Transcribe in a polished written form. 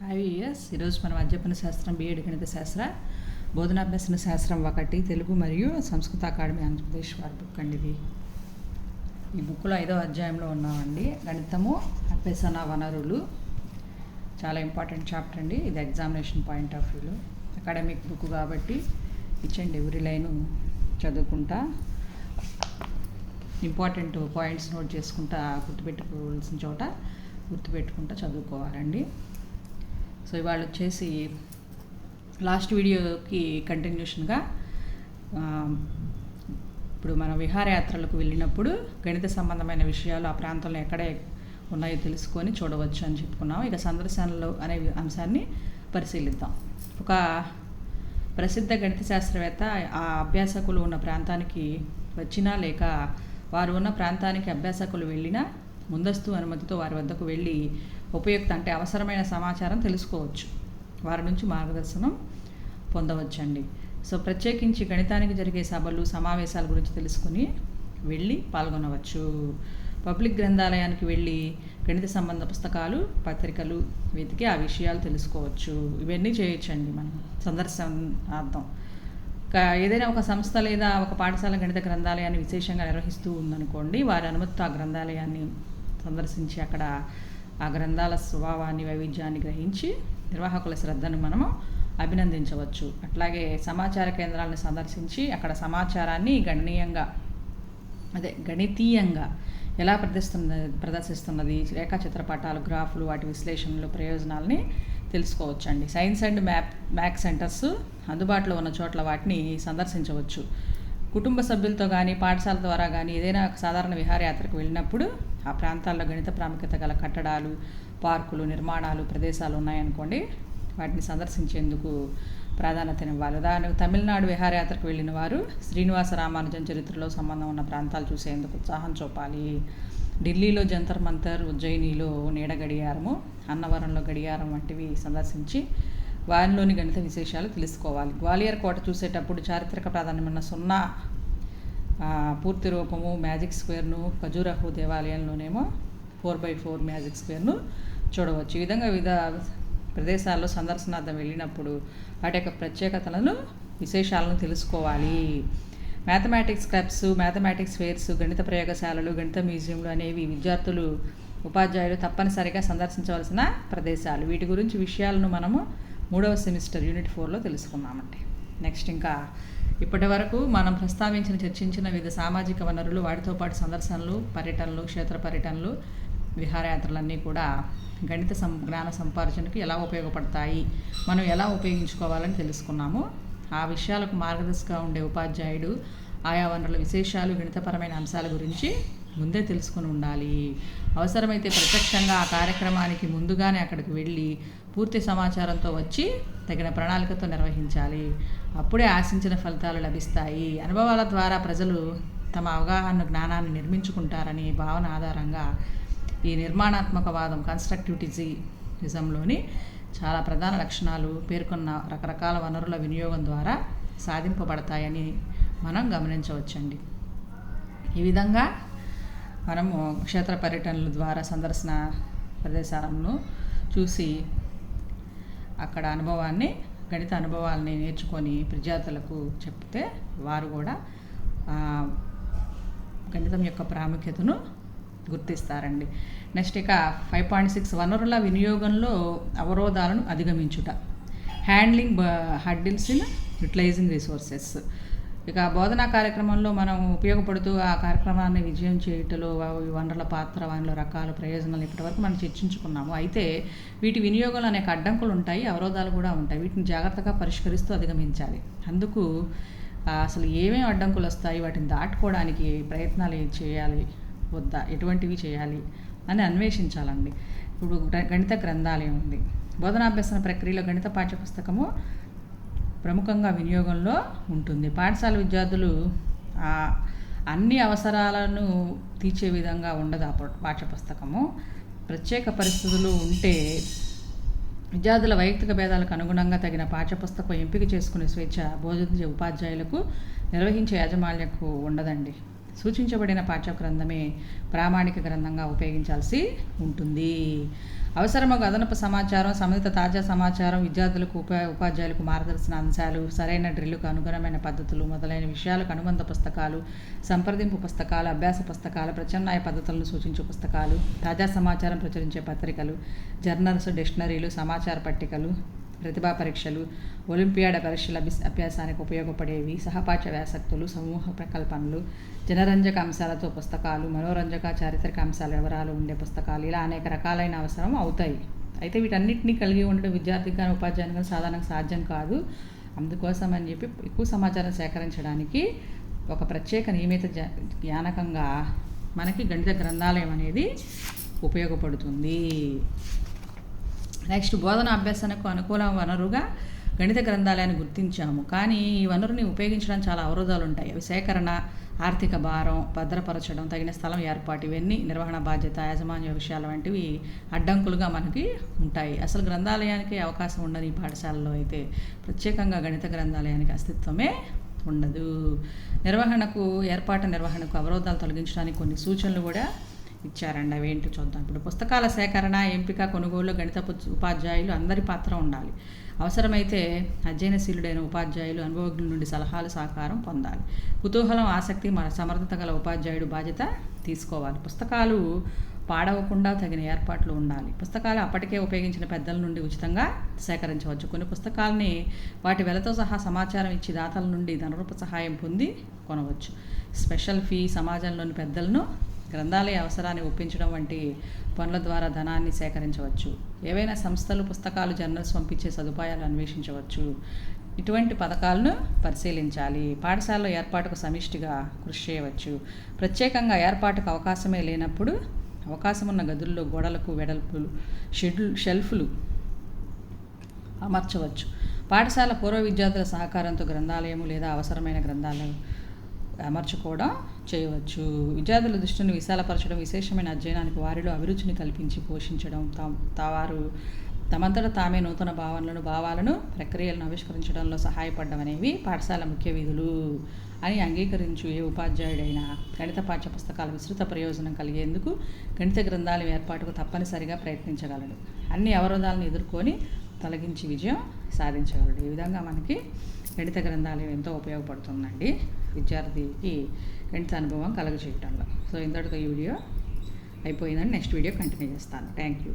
IVS ఈరోజు మనం అధ్యాపన శాస్త్రం బిఎడ్ గణిత శాస్త్ర బోధనాభ్యసన శాస్త్రం 1 తెలుగు మరియు సంస్కృత అకాడమీ ఆంధ్రప్రదేశ్ వారి బుక్ అండి ఇది. ఈ బుక్లో 5వ అధ్యాయంలో ఉన్నామండి. గణితము అభ్యసన వనరులు చాలా ఇంపార్టెంట్ చాప్టర్ అండి. ఇది ఎగ్జామినేషన్ పాయింట్ ఆఫ్ వ్యూలో అకాడమిక్ బుక్ కాబట్టి ఇచ్చండి ఎవ్రీ లైను చదువుకుంటా ఇంపార్టెంట్ పాయింట్స్ నోట్ చేసుకుంటా గుర్తుపెట్టుకోవాల్సిన చోట గుర్తుపెట్టుకుంటా చదువుకోవాలండి. సో ఇవాళ వచ్చేసి లాస్ట్ వీడియోకి కంటిన్యూషన్గా ఇప్పుడు మనం విహారయాత్రలకు వెళ్ళినప్పుడు గణిత సంబంధమైన విషయాలు ఆ ప్రాంతంలో ఎక్కడ ఉన్నాయో తెలుసుకొని చూడవచ్చు అని చెప్పుకున్నాం. ఇక సందర్శనలు అనే అంశాన్ని పరిశీలిద్దాం. ఒక ప్రసిద్ధ గణిత శాస్త్రవేత్త ఆ అభ్యాసకులు ఉన్న ప్రాంతానికి వచ్చినా లేక వారు ఉన్న ప్రాంతానికి అభ్యాసకులు వెళ్ళినా ముందస్తు అనుమతితో వారి వద్దకు వెళ్ళి ఉపయుక్త అంటే అవసరమైన సమాచారం తెలుసుకోవచ్చు, వారి నుంచి మార్గదర్శనం పొందవచ్చండి. సో ప్రత్యేకించి గణితానికి జరిగే సభలు సమావేశాల గురించి తెలుసుకుని వెళ్ళి పాల్గొనవచ్చు. పబ్లిక్ గ్రంథాలయానికి వెళ్ళి గణిత సంబంధ పుస్తకాలు పత్రికలు వెతికి ఆ విషయాలు తెలుసుకోవచ్చు. ఇవన్నీ చేయొచ్చండి మనం సందర్శనార్థం. ఏదైనా ఒక సంస్థ లేదా ఒక పాఠశాల గణిత గ్రంథాలయాన్ని విశేషంగా నిర్వహిస్తూ ఉందనుకోండి, వారి అనుమతితో ఆ గ్రంథాలయాన్ని సందర్శించి అక్కడ ఆ గ్రంథాల స్వభావాన్ని వైవిధ్యాన్ని గ్రహించి నిర్వాహకుల శ్రద్ధను మనము అభినందించవచ్చు. అట్లాగే సమాచార కేంద్రాలను సందర్శించి అక్కడ సమాచారాన్ని గణితీయంగా ఎలా ప్రదర్శిస్తున్నది రేఖా చిత్రపటాలు గ్రాఫ్లు వాటి విశ్లేషణలు ప్రయోజనాలని తెలుసుకోవచ్చండి. సైన్స్ అండ్ మ్యాథ్స్ సెంటర్స్ అందుబాటులో ఉన్న చోట్ల వాటిని సందర్శించవచ్చు. కుటుంబ సభ్యులతో కానీ పాఠశాల ద్వారా కానీ ఏదైనా సాధారణ విహారయాత్రకు వెళ్ళినప్పుడు ఆ ప్రాంతాల్లో గణిత ప్రాముఖ్యత గల కట్టడాలు పార్కులు నిర్మాణాలు ప్రదేశాలు ఉన్నాయనుకోండి, వాటిని సందర్శించేందుకు ప్రాధాన్యతనివ్వాలి. ఉదాహరణకు తమిళనాడు విహారయాత్రకు వెళ్ళిన వారు శ్రీనివాస రామానుజన్ చరిత్రలో సంబంధం ఉన్న ప్రాంతాలు చూసేందుకు ఉత్సాహం చూపాలి. ఢిల్లీలో జంతర్ మంతర్, ఉజ్జయినిలో నీడ గడియారము, అన్నవరంలో గడియారం వంటివి సందర్శించి వారిలోని గణిత విశేషాలు తెలుసుకోవాలి. గ్వాలియర్ కోట చూసేటప్పుడు చారిత్రక ప్రాధాన్యమైన 0 పూర్తి రూపము మ్యాజిక్ స్క్వేర్ను, ఖజురహో దేవాలయంలోనేమో 4x4 మ్యాజిక్ స్క్వేర్ను చూడవచ్చు. ఈ విధంగా వివిధ ప్రదేశాల్లో సందర్శనార్థం వెళ్ళినప్పుడు వాటి యొక్క ప్రత్యేకతలను విశేషాలను తెలుసుకోవాలి. మ్యాథమెటిక్స్ క్లబ్స్, మ్యాథమెటిక్స్ ఫెయిర్స్, గణిత ప్రయోగశాలలు, గణిత మ్యూజియంలు అనేవి విద్యార్థులు ఉపాధ్యాయులు తప్పనిసరిగా సందర్శించవలసిన ప్రదేశాలు. వీటి గురించి విషయాలను మనము 3వ సెమిస్టర్ యూనిట్ 4లో తెలుసుకున్నామండి. నెక్స్ట్ ఇంకా ఇప్పటి వరకు మనం చర్చించిన వివిధ సామాజిక వనరులు వాటితో పాటు సందర్శనలు పర్యటనలు క్షేత్ర పర్యటనలు విహారయాత్రలన్నీ కూడా గణిత జ్ఞాన సంపార్జనకు ఎలా ఉపయోగపడతాయి, మనం ఎలా ఉపయోగించుకోవాలని తెలుసుకున్నాము. ఆ విషయాలకు మార్గదర్శిగా ఉండే ఉపాధ్యాయుడు ఆయా వనరుల విశేషాలు గణితపరమైన అంశాల గురించి ముందే తెలుసుకుని ఉండాలి. అవసరమైతే ప్రత్యక్షంగా ఆ కార్యక్రమానికి ముందుగానే అక్కడికి వెళ్ళి పూర్తి సమాచారంతో వచ్చి తగిన ప్రణాళికతో నిర్వహించాలి. అప్పుడే ఆశించిన ఫలితాలు లభిస్తాయి. అనుభవాల ద్వారా ప్రజలు తమ అవగాహన జ్ఞానాన్ని నిర్మించుకుంటారని భావన ఆధారంగా ఈ నిర్మాణాత్మకవాదం కన్స్ట్రక్టివిజంలోని చాలా ప్రధాన లక్షణాలు పేర్కొన్న రకరకాల వనరుల వినియోగం ద్వారా సాధింపబడతాయని మనం గమనించవచ్చండి. ఈ విధంగా మనము క్షేత్ర పర్యటనల ద్వారా సందర్శన ప్రదేశాలను చూసి అక్కడ గణిత అనుభవాలని నేర్చుకొని విద్యార్థులకు చెప్తే వారు కూడా గణితం యొక్క ప్రాముఖ్యతను గుర్తిస్తారండి. నెక్స్ట్ ఇక 5.6 వనరుల వినియోగంలో అవరోధాలను అధిగమించుట, handling hurdles in utilising resources. ఇక బోధనా కార్యక్రమంలో మనం ఉపయోగపడుతూ ఆ కార్యక్రమాన్ని విజయం చేయటంలో వనరుల పాత్ర, వనరుల రకాలు, ప్రయోజనాలు ఇప్పటివరకు మనం చర్చించుకున్నాము. అయితే వీటి వినియోగంలో అనేక అడ్డంకులు ఉంటాయి, అవరోధాలు కూడా ఉంటాయి. వీటిని జాగ్రత్తగా పరిష్కరిస్తూ అధిగమించాలి. అందుకు అసలు ఏమేమి అడ్డంకులు వస్తాయి, వాటిని దాటుకోవడానికి ప్రయత్నాలు చేయాలి వద్దా, ఎటువంటివి చేయాలి అని అన్వేషించాలండి. ఇప్పుడు గణిత గ్రంథాలయం ఉంది. బోధనాభ్యసన ప్రక్రియలో గణిత పాఠ్యపుస్తకము ప్రముఖంగా వినియోగంలో ఉంటుంది. పాఠశాల విద్యార్థులు అన్ని అవసరాలను తీర్చే విధంగా ఉండదు ఆ పాఠ్యపుస్తకము. ప్రత్యేక పరిస్థితులు ఉంటే విద్యార్థుల వైయక్తిక భేదాలకు అనుగుణంగా తగిన పాఠ్యపుస్తకం ఎంపిక చేసుకునే స్వేచ్ఛ బోధించే ఉపాధ్యాయులకు నిర్వహించే యాజమాన్యకు ఉండదండి. సూచించబడిన పాఠ్య గ్రంథమే ప్రామాణిక గ్రంథంగా ఉపయోగించాల్సి ఉంటుంది. అవసరమగు అదనపు సమాచారం, సంబంధిత తాజా సమాచారం, విద్యార్థులకు ఉపాధ్యాయులకు మార్గదర్శన అంశాలు, సరైన డ్రిల్లుకు అనుగుణమైన పద్ధతులు మొదలైన విషయాలకు అనుబంధ పుస్తకాలు, సంప్రదింపు పుస్తకాలు, అభ్యాస పుస్తకాలు, ప్రత్యామ్నాయ పద్ధతులను సూచించే పుస్తకాలు, తాజా సమాచారం ప్రచురించే పత్రికలు, జర్నల్స్, డిక్షనరీలు, సమాచార పట్టికలు, ప్రతిభా పరీక్షలు, ఒలింపియాడ్ పరీక్షల అభ్యాసానికి ఉపయోగపడేవి, సహపాఠ్య వ్యాసక్తులు, సమూహ ప్రకల్పనలు, జనరంజక అంశాలతో పుస్తకాలు, మనోరంజక చారిత్రక అంశాల వివరాలు ఉండే పుస్తకాలు, ఇలా అనేక రకాలైన అవసరం అవుతాయి. అయితే వీటన్నిటిని కలిగి ఉండడం విద్యార్థికి కానీ ఉపాధ్యాయునికి కానీ సాధారణంగా సాధ్యం కాదు. అందుకోసం అని చెప్పి ఎక్కువ సమాచారం సేకరించడానికి ఒక ప్రత్యేక నియమిత జ్ఞానకంగా మనకి గణిత గ్రంథాలయం అనేది ఉపయోగపడుతుంది. నెక్స్ట్, బోధన అభ్యాసానికి అనుకూల వనరుగా గణిత గ్రంథాలయాన్ని గుర్తించాము. కానీ ఈ వనరుని ఉపయోగించడానికి చాలా అవరోధాలు ఉంటాయి. అవి సేకరణ, ఆర్థిక భారం, భద్రపరచడం, తగిన స్థలం ఏర్పాటు, ఇవన్నీ నిర్వహణ బాధ్యత, యాజమాన్య విషయాలు వంటివి అడ్డంకులుగా మనకి ఉంటాయి. అసలు గ్రంథాలయానికి అవకాశం ఉండదు ఈ పాఠశాలలో. అయితే ప్రత్యేకంగా గణిత గ్రంథాలయానికి అస్తిత్వమే ఉండదు. నిర్వహణకు అవరోధాలు తొలగించడానికి కొన్ని సూచనలు కూడా ఇచ్చారండి. అవి ఏంటో చూద్దాం. ఇప్పుడు పుస్తకాల సేకరణ, ఎంపిక, కొనుగోలు గణిత ఉపాధ్యాయులు అందరి పాత్ర ఉండాలి. అవసరమైతే అధ్యయనశీలుడైన ఉపాధ్యాయులు అనుభవజ్ఞుల నుండి సలహాలు, సహకారం పొందాలి. కుతూహలం, ఆసక్తి, సమర్థత గల ఉపాధ్యాయుడు బాధ్యత తీసుకోవాలి. పుస్తకాలు పాడవకుండా తగిన ఏర్పాట్లు ఉండాలి. పుస్తకాలు అప్పటికే ఉపయోగించిన పెద్దల నుండి ఉచితంగా సేకరించవచ్చు. కొన్ని పుస్తకాలని వాటి వెలతో సహా సమాచారం ఇచ్చి దాతల నుండి ధనరూప సహాయం పొంది కొనవచ్చు. స్పెషల్ ఫీ, సమాజంలోని పెద్దలను గ్రంథాలయ అవసరాన్ని ఒప్పించడం వంటి పనుల ద్వారా ధనాన్ని సేకరించవచ్చు. ఏవైనా సంస్థలు పుస్తకాలు, జర్నల్స్ పంపించే సదుపాయాలు అన్వేషించవచ్చు. ఇటువంటి పథకాలను పరిశీలించాలి. పాఠశాలలో ఏర్పాటుకు సమిష్టిగా కృషి చేయవచ్చు. ప్రత్యేకంగా ఏర్పాటుకు అవకాశమే లేనప్పుడు అవకాశమున్న గదుల్లో గోడలకు వెడల్పులు, షెల్ఫ్లు అమర్చవచ్చు. పాఠశాల పూర్వ విద్యార్థుల సహకారంతో గ్రంథాలయము లేదా అవసరమైన గ్రంథాలయం అమర్చుకోవడం చేయవచ్చు. విద్యార్థుల దృష్టిని విశాలపరచడం, విశేషమైన అధ్యయనానికి వారిలో అభిరుచిని కల్పించి పోషించడం, వారు తమంతట తామే నూతన భావాలను ప్రక్రియలను ఆవిష్కరించడంలో సహాయపడడం అనేవి పాఠశాల ముఖ్య విధులు అని అంగీకరించు ఏ ఉపాధ్యాయుడైనా గణిత పాఠ్య పుస్తకాల విస్తృత ప్రయోజనం కలిగేందుకు గణిత గ్రంథాలయం ఏర్పాటుకు తప్పనిసరిగా ప్రయత్నించగలడు. అన్ని అవరోధాలను ఎదుర్కొని తొలగించి విజయం సాధించగలడు. ఈ విధంగా మనకి గణిత గ్రంథాలయం ఎంతో ఉపయోగపడుతుందండి విద్యార్థికి గణిత అనుభవం కలుగజేయటంలో. సో ఇంతటితో ఈ వీడియో అయిపోయిందండి. నెక్స్ట్ వీడియో కంటిన్యూ చేస్తాను. Thank you.